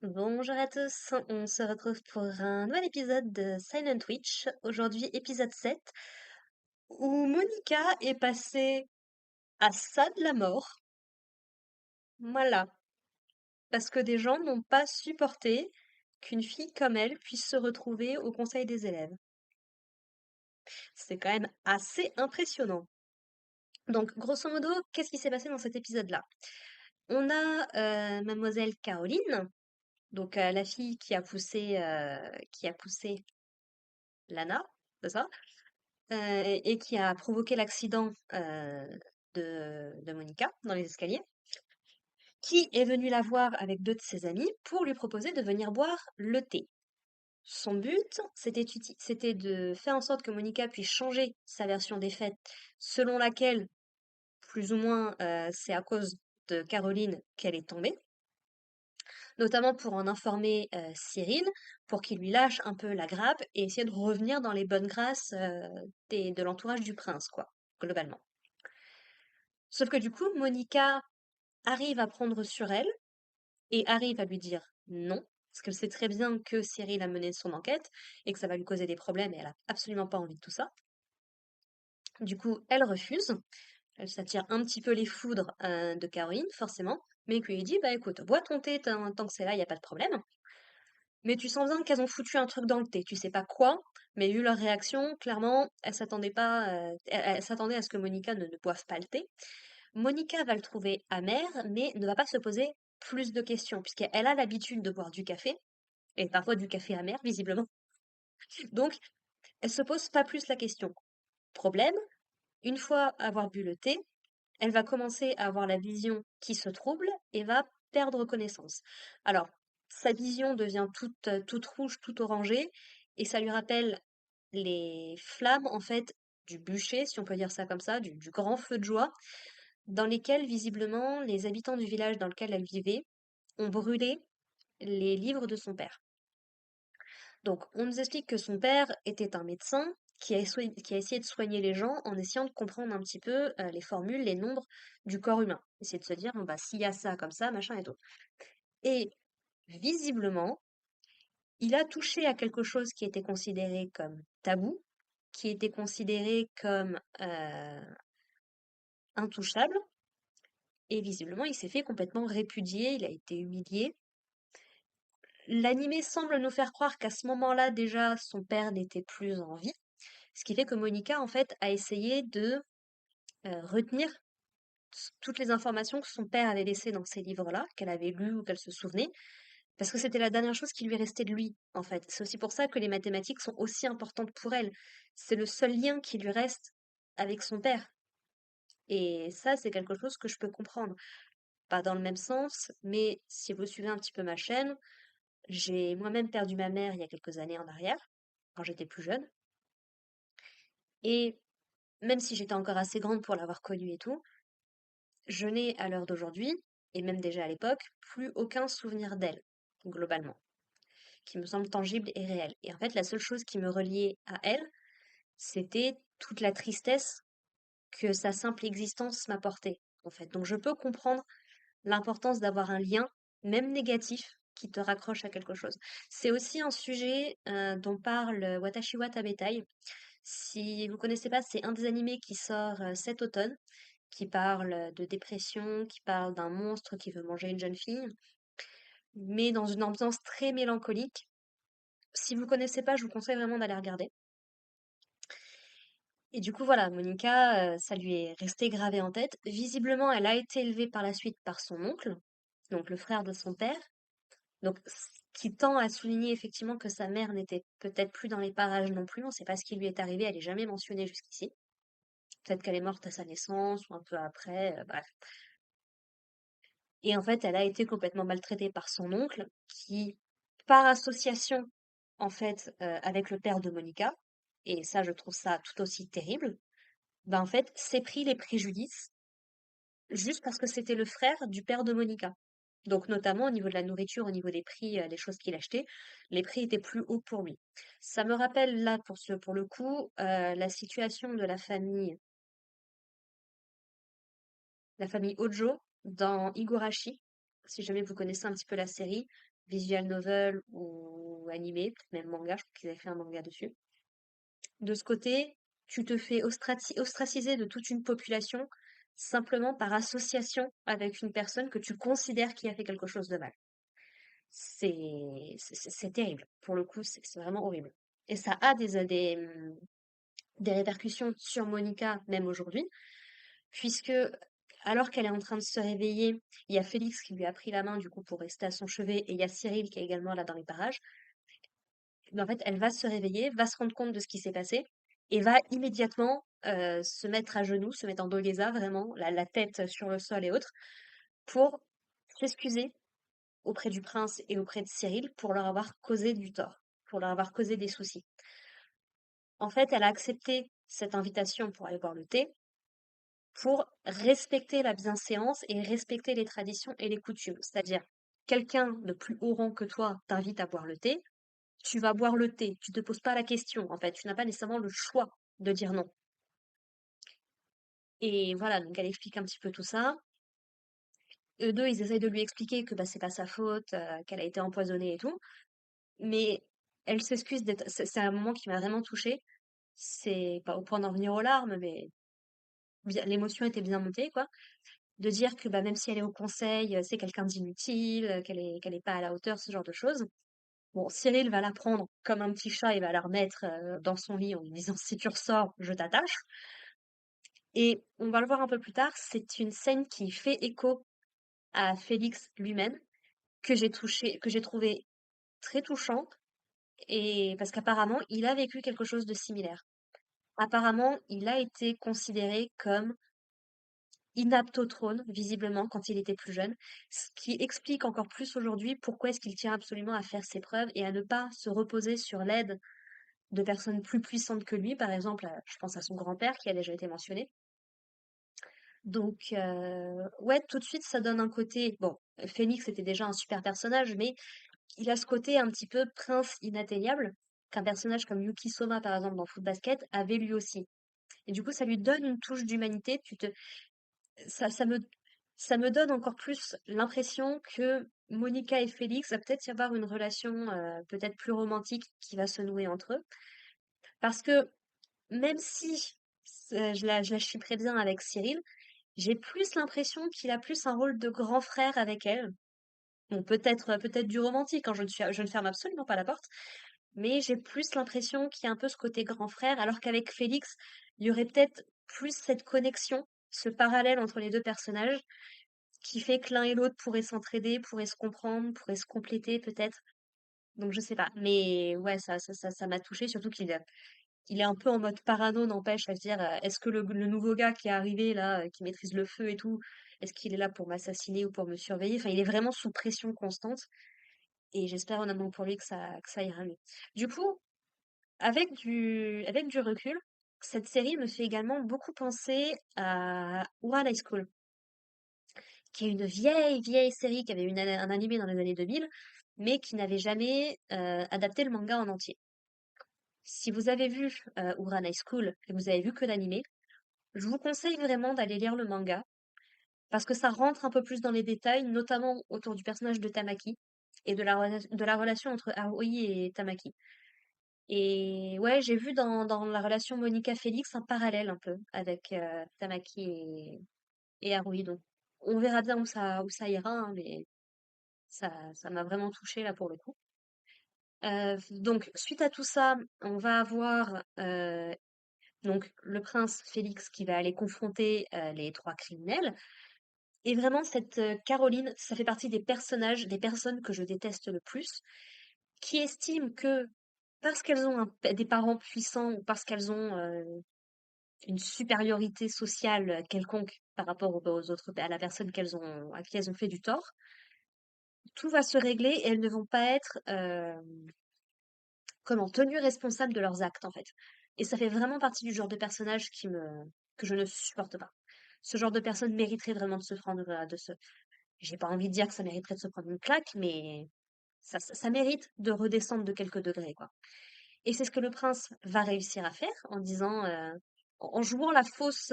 Bonjour à tous, on se retrouve pour un nouvel épisode de Silent Witch, aujourd'hui épisode 7, où Monica est passée à ça de la mort, voilà, parce que des gens n'ont pas supporté qu'une fille comme elle puisse se retrouver au conseil des élèves. C'est quand même assez impressionnant. Donc, grosso modo, qu'est-ce qui s'est passé dans cet épisode-là? On a mademoiselle Caroline, donc la fille qui a poussé Lana, c'est ça? Et qui a provoqué l'accident de Monica dans les escaliers, qui est venu la voir avec deux de ses amis pour lui proposer de venir boire le thé. Son but, c'était de faire en sorte que Monica puisse changer sa version des faits, selon laquelle, plus ou moins, c'est à cause de Caroline qu'elle est tombée, notamment pour en informer Cyril, pour qu'il lui lâche un peu la grappe et essayer de revenir dans les bonnes grâces de l'entourage du prince, quoi, globalement. Sauf que du coup, Monica arrive à prendre sur elle et arrive à lui dire non, parce qu'elle sait très bien que Cyril a mené son enquête et que ça va lui causer des problèmes et elle a absolument pas envie de tout ça. Du coup, elle refuse. Elle s'attire un petit peu les foudres de Caroline, forcément, mais qui lui dit bah écoute, bois ton thé tant que c'est là, il n'y a pas de problème. Mais tu sens bien qu'elles ont foutu un truc dans le thé. Tu sais pas quoi, mais vu leur réaction, clairement, elles s'attendaient pas, elles s'attendaient à ce que Monica ne boive pas le thé. Monica va le trouver amer, mais ne va pas se poser plus de questions, puisqu'elle a l'habitude de boire du café, et parfois du café amer, visiblement. Donc, elle se pose pas plus la question. Problème, une fois avoir bu le thé, elle va commencer à avoir la vision qui se trouble et va perdre connaissance. Alors, sa vision devient toute rouge, toute orangée, et ça lui rappelle les flammes, en fait, du bûcher, si on peut dire ça comme ça, du grand feu de joie, dans lesquels, visiblement, les habitants du village dans lequel elle vivait ont brûlé les livres de son père. Donc, on nous explique que son père était un médecin qui a essayé de soigner les gens en essayant de comprendre un petit peu les formules, les nombres du corps humain. Essayer de se dire, bon, bah, s'il y a ça comme ça, machin et tout. Et visiblement, il a touché à quelque chose qui était considéré comme tabou, qui était considéré comme intouchable, et visiblement, il s'est fait complètement répudier, il a été humilié. L'animé semble nous faire croire qu'à ce moment-là, déjà, son père n'était plus en vie, ce qui fait que Monica, en fait, a essayé de retenir toutes les informations que son père avait laissées dans ces livres-là, qu'elle avait lus ou qu'elle se souvenait, parce que c'était la dernière chose qui lui restait de lui, en fait. C'est aussi pour ça que les mathématiques sont aussi importantes pour elle. C'est le seul lien qui lui reste avec son père. Et ça, c'est quelque chose que je peux comprendre. Pas dans le même sens, mais si vous suivez un petit peu ma chaîne, j'ai moi-même perdu ma mère il y a quelques années en arrière, quand j'étais plus jeune. Et même si j'étais encore assez grande pour l'avoir connue et tout, je n'ai à l'heure d'aujourd'hui, et même déjà à l'époque, plus aucun souvenir d'elle, globalement, qui me semble tangible et réel. Et en fait, la seule chose qui me reliait à elle, c'était toute la tristesse que sa simple existence m'apportait, en fait. Donc je peux comprendre l'importance d'avoir un lien, même négatif, qui te raccroche à quelque chose. C'est aussi un sujet dont parle Watashi wa Tabetai. Si vous connaissez pas, c'est un des animés qui sort cet automne, qui parle de dépression, qui parle d'un monstre qui veut manger une jeune fille, mais dans une ambiance très mélancolique. Si vous connaissez pas, je vous conseille vraiment d'aller regarder. Et du coup, voilà, Monica, ça lui est resté gravé en tête. Visiblement, elle a été élevée par la suite par son oncle, donc le frère de son père, donc ce qui tend à souligner effectivement que sa mère n'était peut-être plus dans les parages non plus. On ne sait pas ce qui lui est arrivé, elle est jamais mentionnée jusqu'ici. Peut-être qu'elle est morte à sa naissance ou un peu après, bref. Et en fait, elle a été complètement maltraitée par son oncle, qui, par association, en fait, avec le père de Monica, et ça, je trouve ça tout aussi terrible, ben en fait, s'est pris les préjudices juste parce que c'était le frère du père de Monica. Donc, notamment au niveau de la nourriture, au niveau des prix, des choses qu'il achetait, les prix étaient plus hauts pour lui. Ça me rappelle là, pour le coup, la situation de la famille Hojo dans Higurashi, si jamais vous connaissez un petit peu la série. visual novel ou animé, peut-être même manga, je crois qu'ils avaient fait un manga dessus. De ce côté, tu te fais ostraciser de toute une population simplement par association avec une personne que tu considères qui a fait quelque chose de mal. C'est terrible. Pour le coup, c'est vraiment horrible. Et ça a des répercussions sur Monica, même aujourd'hui, puisque alors qu'elle est en train de se réveiller, il y a Félix qui lui a pris la main du coup pour rester à son chevet, et il y a Cyril qui est également là dans les parages. Mais en fait, elle va se réveiller, va se rendre compte de ce qui s'est passé, et va immédiatement se mettre à genoux, se mettre en dogaisa, vraiment, la tête sur le sol et autres, pour s'excuser auprès du prince et auprès de Cyril pour leur avoir causé du tort, pour leur avoir causé des soucis. En fait, elle a accepté cette invitation pour aller boire le thé, pour respecter la bienséance et respecter les traditions et les coutumes. C'est-à-dire, quelqu'un de plus haut rang que toi t'invite à boire le thé, tu vas boire le thé, tu te poses pas la question, en fait, tu n'as pas nécessairement le choix de dire non. Et voilà, donc elle explique un petit peu tout ça. Eux deux, ils essayent de lui expliquer que bah, c'est pas sa faute, qu'elle a été empoisonnée et tout. Mais elle s'excuse d'être. C'est un moment qui m'a vraiment touchée. C'est pas au point d'en venir aux larmes, mais l'émotion était bien montée, quoi. De dire que bah, même si elle est au conseil, c'est quelqu'un d'inutile, qu'elle est pas à la hauteur, ce genre de choses. Bon, Cyril va la prendre comme un petit chat et va la remettre dans son lit en lui disant si tu ressors, je t'attache. Et on va le voir un peu plus tard, c'est une scène qui fait écho à Félix lui-même, que j'ai trouvé très touchante, et parce qu'apparemment, il a vécu quelque chose de similaire. Apparemment, il a été considéré comme inapte au trône, visiblement, quand il était plus jeune, ce qui explique encore plus aujourd'hui pourquoi est-ce qu'il tient absolument à faire ses preuves et à ne pas se reposer sur l'aide de personnes plus puissantes que lui, par exemple, je pense à son grand-père qui a déjà été mentionné. Donc, ouais, tout de suite, ça donne un côté. Bon, Phoenix était déjà un super personnage, mais il a ce côté un petit peu prince inatteignable qu'un personnage comme Yuki Soma, par exemple, dans Foot Basket, avait lui aussi. Et du coup, ça lui donne une touche d'humanité. Ça, ça me, ça me donne encore plus l'impression que Monica et Félix va peut-être y avoir une relation peut-être plus romantique qui va se nouer entre eux. Parce que même si je la chipperais bien avec Cyril, j'ai plus l'impression qu'il a plus un rôle de grand frère avec elle. Bon, peut-être du romantique, hein, je ne ferme absolument pas la porte, mais j'ai plus l'impression qu'il y a un peu ce côté grand frère, alors qu'avec Félix, il y aurait peut-être plus cette connexion, ce parallèle entre les deux personnages, qui fait que l'un et l'autre pourraient s'entraider, pourraient se comprendre, pourraient se compléter peut-être. Donc je sais pas, mais ouais, ça m'a touché, surtout il est un peu en mode parano, n'empêche, à se dire, est-ce que le nouveau gars qui est arrivé là, qui maîtrise le feu et tout, est-ce qu'il est là pour m'assassiner ou pour me surveiller? Enfin, il est vraiment sous pression constante et j'espère honnêtement pour lui que ça ira mieux. Du coup, avec du recul, cette série me fait également beaucoup penser à One High School, qui est une vieille série qui avait un animé dans les années 2000, mais qui n'avait jamais adapté le manga en entier. Si vous avez vu Ouran High School et que vous avez vu que l'animé, je vous conseille vraiment d'aller lire le manga parce que ça rentre un peu plus dans les détails, notamment autour du personnage de Tamaki et de la relation entre Aoi et Tamaki. Et ouais, j'ai vu dans la relation Monica-Félix un parallèle un peu avec Tamaki et Haruhi. Donc, on verra bien où ça ira, hein, mais ça m'a vraiment touchée là pour le coup. Donc, suite à tout ça, on va avoir donc le prince Félix qui va aller confronter les trois criminels. Et vraiment, cette Caroline, ça fait partie des personnages, des personnes que je déteste le plus, qui estiment que parce qu'elles ont des parents puissants ou parce qu'elles ont une supériorité sociale quelconque par rapport aux autres, à la personne à qui elles ont fait du tort, tout va se régler et elles ne vont pas être tenues responsables de leurs actes en fait. Et ça fait vraiment partie du genre de personnage que je ne supporte pas. Ce genre de personne mériterait vraiment de se prendre, j'ai pas envie de dire que ça mériterait de se prendre une claque, mais ça mérite de redescendre de quelques degrés, quoi. Et c'est ce que le prince va réussir à faire en disant, en jouant la fausse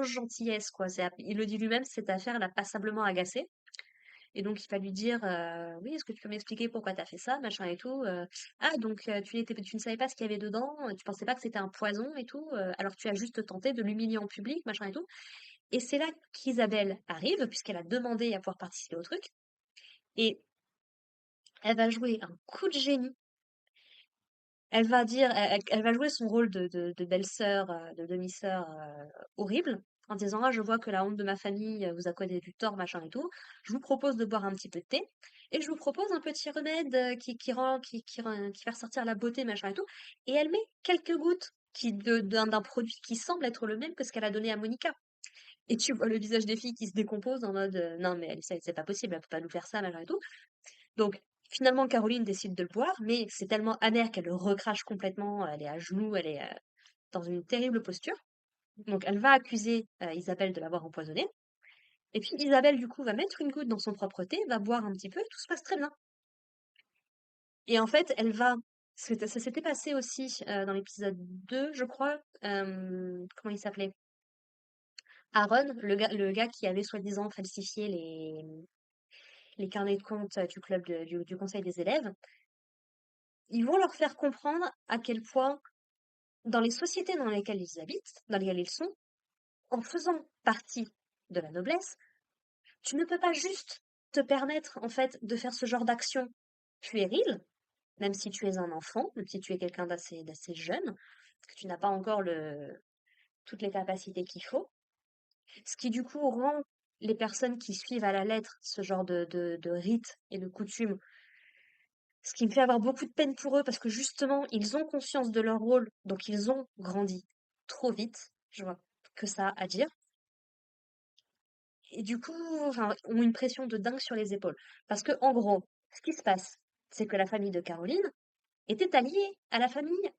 gentillesse, quoi. Il le dit lui-même, cette affaire l'a passablement agacé. Et donc il va lui dire, «Oui, est-ce que tu peux m'expliquer pourquoi t'as fait ça?» machin et tout, «Ah donc tu ne savais pas ce qu'il y avait dedans, tu pensais pas que c'était un poison et tout, alors tu as juste tenté de l'humilier en public?» machin et tout. Et c'est là qu'Isabelle arrive, puisqu'elle a demandé à pouvoir participer au truc, et elle va jouer un coup de génie. Elle va jouer son rôle de belle-sœur, de demi-sœur horrible, en disant: «Ah, je vois que la honte de ma famille vous a causé du tort, machin et tout. Je vous propose de boire un petit peu de thé, et je vous propose un petit remède qui va ressortir la beauté, machin et tout.» Et elle met quelques gouttes d'un produit qui semble être le même que ce qu'elle a donné à Monica. Et tu vois le visage des filles qui se décompose en mode non, mais c'est pas possible, elle peut pas nous faire ça, machin et tout. Donc, finalement, Caroline décide de le boire, mais c'est tellement amer qu'elle le recrache complètement. Elle est à genoux, elle est dans une terrible posture. Donc, elle va accuser Isabelle de l'avoir empoisonnée. Et puis, Isabelle, du coup, va mettre une goutte dans son propre thé, va boire un petit peu, et tout se passe très bien. Et en fait, elle va. Ça s'était passé aussi dans l'épisode 2, je crois. Comment il s'appelait? Aaron, le gars qui avait soi-disant falsifié les carnets de compte du club du conseil des élèves. Ils vont leur faire comprendre à quel point, dans les sociétés dans lesquelles ils habitent, dans lesquelles ils sont, en faisant partie de la noblesse, tu ne peux pas juste te permettre, en fait, de faire ce genre d'action puérile, même si tu es un enfant, même si tu es quelqu'un d'assez jeune, que tu n'as pas encore toutes les capacités qu'il faut. Ce qui, du coup, rend les personnes qui suivent à la lettre ce genre de rites et de coutumes, ce qui me fait avoir beaucoup de peine pour eux parce que justement, ils ont conscience de leur rôle, donc ils ont grandi trop vite, je vois que ça à dire. Et du coup, enfin, ont une pression de dingue sur les épaules. Parce que, en gros, ce qui se passe, c'est que la famille de Caroline était alliée à la famille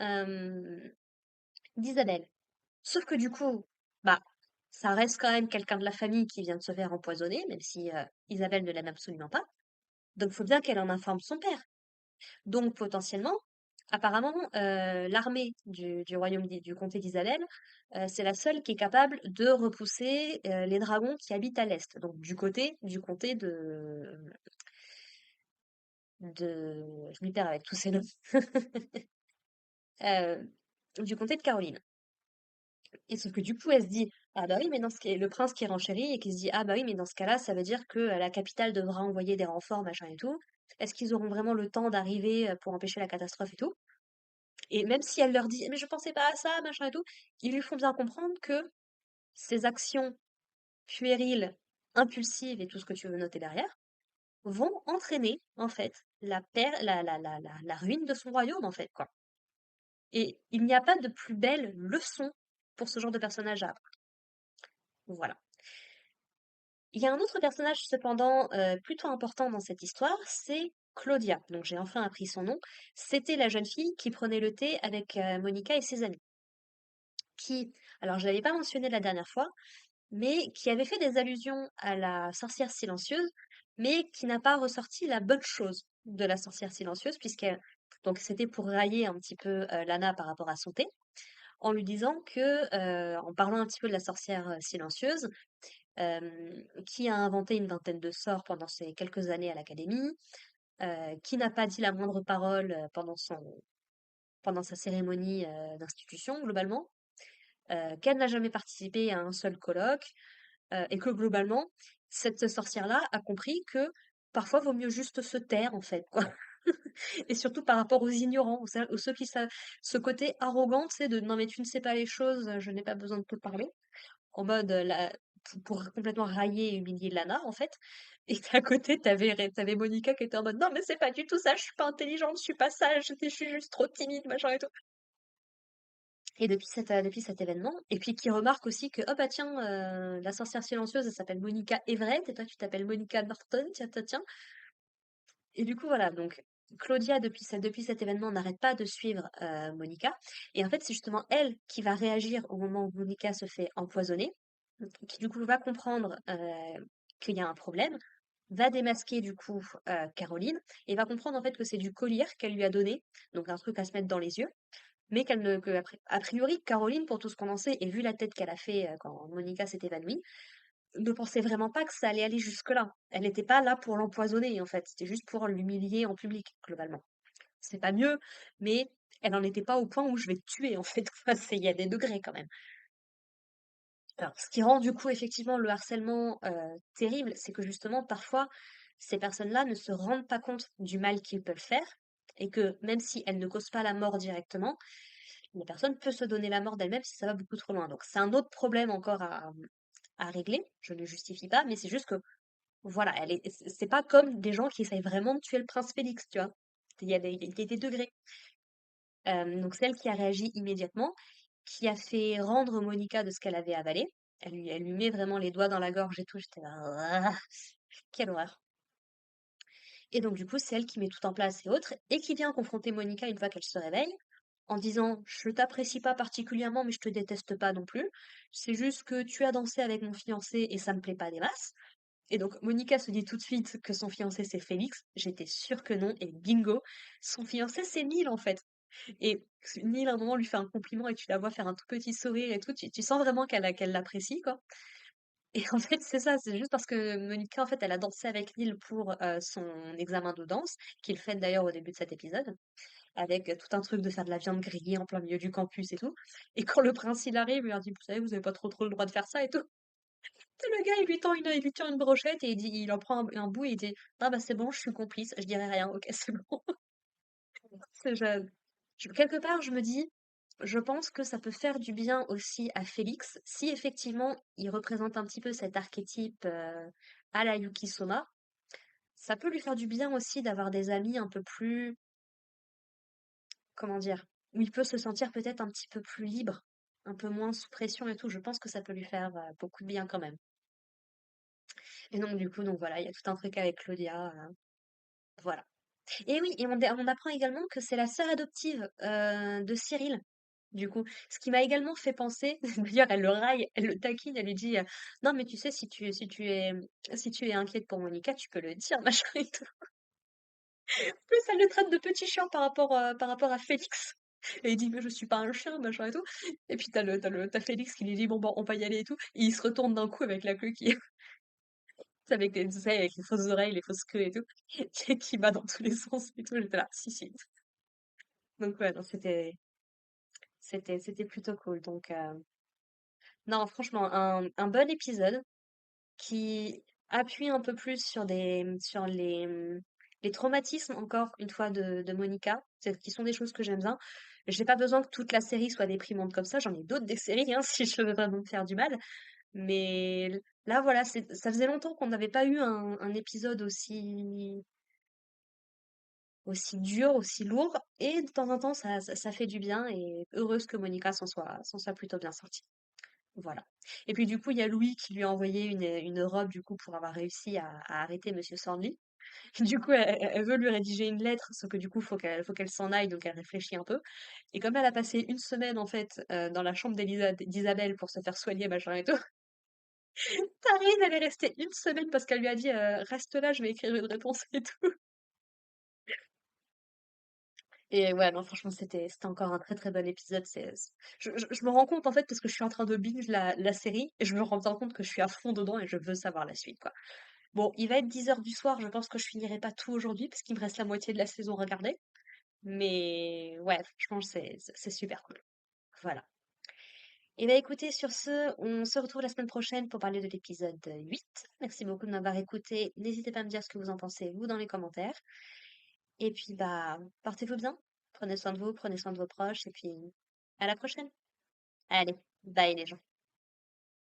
euh, d'Isabelle. Sauf que du coup, bah, ça reste quand même quelqu'un de la famille qui vient de se faire empoisonner, même si Isabelle ne l'aime absolument pas. Donc, il faut bien qu'elle en informe son père. Donc potentiellement, apparemment, l'armée du royaume du comté d'Isabelle, c'est la seule qui est capable de repousser les dragons qui habitent à l'est, donc du côté du comté je m'y perds avec tous ces noms, euh, du comté de Caroline. Et sauf que du coup, elle se dit, ah bah oui, mais dans ce cas, le prince qui renchérit et qui se dit, ah bah oui, mais dans ce cas-là, ça veut dire que la capitale devra envoyer des renforts, machin et tout. Est-ce qu'ils auront vraiment le temps d'arriver pour empêcher la catastrophe et tout? Et même si elle leur dit: «Mais je pensais pas à ça, machin et tout», ils lui font bien comprendre que ces actions puériles, impulsives et tout ce que tu veux noter derrière, vont entraîner, en fait, la ruine de son royaume, en fait, quoi. Et il n'y a pas de plus belle leçon pour ce genre de personnage à apprendre. Voilà. Il y a un autre personnage, cependant, plutôt important dans cette histoire, c'est Claudia. Donc j'ai enfin appris son nom. C'était la jeune fille qui prenait le thé avec Monica et ses amis. Qui, alors je l'avais pas mentionné la dernière fois, mais qui avait fait des allusions à la sorcière silencieuse, mais qui n'a pas ressorti la bonne chose de la sorcière silencieuse, donc c'était pour railler un petit peu Lana par rapport à son thé, en lui disant que, en parlant un petit peu de la sorcière silencieuse, qui a inventé une vingtaine de sorts pendant ses quelques années à l'académie, qui n'a pas dit la moindre parole pendant sa cérémonie d'institution globalement, qu'elle n'a jamais participé à un seul colloque, et que globalement, cette sorcière-là a compris que parfois vaut mieux juste se taire en fait, quoi. Et surtout par rapport aux ignorants, aux ceux qui savent, ce côté arrogant, c'est de non mais tu ne sais pas les choses, je n'ai pas besoin de te parler, en mode pour complètement railler et humilier Lana en fait. Et à côté, t'avais Monica qui était en mode non mais c'est pas du tout ça, je suis pas intelligente, je suis pas sage, je suis juste trop timide, machin et tout. Et depuis cet événement, et puis qui remarque aussi que, oh bah tiens, la sorcière silencieuse, elle s'appelle Monica Everett, et toi tu t'appelles Monica Norton, tiens, tiens, tiens. Et du coup, voilà, donc Claudia, depuis cet événement, n'arrête pas de suivre Monica. Et en fait, c'est justement elle qui va réagir au moment où Monica se fait empoisonner, qui du coup va comprendre qu'il y a un problème, va démasquer du coup Caroline, et va comprendre en fait que c'est du collyre qu'elle lui a donné, donc un truc à se mettre dans les yeux, mais a priori, Caroline, pour tout ce qu'on en sait, et vu la tête qu'elle a fait quand Monica s'est évanouie, ne pensait vraiment pas que ça allait aller jusque-là. Elle n'était pas là pour l'empoisonner, en fait. C'était juste pour l'humilier en public, globalement. C'est pas mieux, mais elle en était pas au point où je vais te tuer, en fait. Quoi. Il y a des degrés quand même. Alors, ce qui rend du coup effectivement le harcèlement terrible, c'est que justement parfois ces personnes-là ne se rendent pas compte du mal qu'ils peuvent faire et que même si elles ne causent pas la mort directement, la personne peut se donner la mort d'elle-même si ça va beaucoup trop loin. Donc c'est un autre problème encore à régler. Je ne justifie pas, mais c'est juste que voilà, c'est pas comme des gens qui essayent vraiment de tuer le prince Félix, tu vois. Il y a des degrés. Donc celle qui a réagi immédiatement, qui a fait rendre Monica de ce qu'elle avait avalé. Elle lui met vraiment les doigts dans la gorge et tout. J'étais là, ah, quelle horreur. Et donc du coup, c'est elle qui met tout en place et autres, et qui vient confronter Monica une fois qu'elle se réveille, en disant, je t'apprécie pas particulièrement, mais je te déteste pas non plus. C'est juste que tu as dansé avec mon fiancé et ça me plaît pas des masses. Et donc Monica se dit tout de suite que son fiancé c'est Félix. J'étais sûre que non, et bingo, son fiancé c'est Neil en fait. Et Neil, à un moment, lui fait un compliment et tu la vois faire un tout petit sourire et tout. Tu sens vraiment qu'elle l'apprécie, quoi. Et en fait, c'est ça, c'est juste parce que Monica, en fait, elle a dansé avec Neil pour son examen de danse, qu'il fait d'ailleurs au début de cet épisode, avec tout un truc de faire de la viande grillée en plein milieu du campus et tout. Et quand le prince, il arrive, il leur dit, vous savez, vous avez pas trop le droit de faire ça et tout. Et le gars, il lui tend une brochette et il en prend un bout et il dit, ah bah c'est bon, je suis complice, je dirai rien, ok, c'est bon. C'est- je- Quelque part, je me dis, je pense que ça peut faire du bien aussi à Félix, si effectivement il représente un petit peu cet archétype à la Yuki Soma. Ça peut lui faire du bien aussi d'avoir des amis un peu plus, comment dire, où il peut se sentir peut-être un petit peu plus libre, un peu moins sous pression et tout. Je pense que ça peut lui faire beaucoup de bien quand même. Et donc du coup, donc voilà, il y a tout un truc avec Claudia, voilà. Et oui, et on apprend également que c'est la sœur adoptive de Cyril. Du coup, ce qui m'a également fait penser, d'ailleurs, elle le raille, elle le taquine, elle lui dit non, mais tu sais, si tu es inquiète pour Monica, tu peux le dire, machin et tout. En plus, elle le traite de petit chien par rapport à Félix. Et il dit, mais je suis pas un chien, machin et tout. Et puis t'as Félix qui lui dit, bon, bon, on va y aller et tout. Et il se retourne d'un coup avec la queue qui, avec les, tu sais, avec les fausses oreilles, les fausses queues et tout, et qui va dans tous les sens et tout. J'étais là, si, si. Donc, ouais, non, c'était plutôt cool. Donc, non, franchement, un bon épisode qui appuie un peu plus sur les traumatismes, encore une fois, de Monica, qui sont des choses que j'aime bien. J'ai pas besoin que toute la série soit déprimante comme ça, j'en ai d'autres des séries, hein, si je veux vraiment me faire du mal. Mais là, voilà, ça faisait longtemps qu'on n'avait pas eu un épisode aussi dur, aussi lourd, et de temps en temps, ça fait du bien, et heureuse que Monica s'en soit plutôt bien sortie. Voilà. Et puis du coup, il y a Louis qui lui a envoyé une robe du coup pour avoir réussi à arrêter Monsieur Sandly. Du coup, elle veut lui rédiger une lettre, sauf que du coup, faut qu'elle s'en aille, donc elle réfléchit un peu. Et comme elle a passé une semaine en fait dans la chambre d'Isabelle pour se faire soigner, machin et tout, Tarine, elle est restée une semaine parce qu'elle lui a dit reste là, je vais écrire une réponse et tout. Et ouais, non, franchement, c'était encore un très très bon épisode. Je me rends compte en fait parce que je suis en train de binge la série et je me rends bien compte que je suis à fond dedans et je veux savoir la suite, quoi. Bon, il va être 10 heures du soir, je pense que je finirai pas tout aujourd'hui parce qu'il me reste la moitié de la saison à regarder. Mais ouais, franchement, c'est super cool. Voilà. Et ben écoutez, sur ce, on se retrouve la semaine prochaine pour parler de l'épisode 8. Merci beaucoup de m'avoir écouté. N'hésitez pas à me dire ce que vous en pensez, vous, dans les commentaires. Et puis, bah, portez-vous bien. Prenez soin de vous, prenez soin de vos proches, et puis à la prochaine. Allez, bye les gens.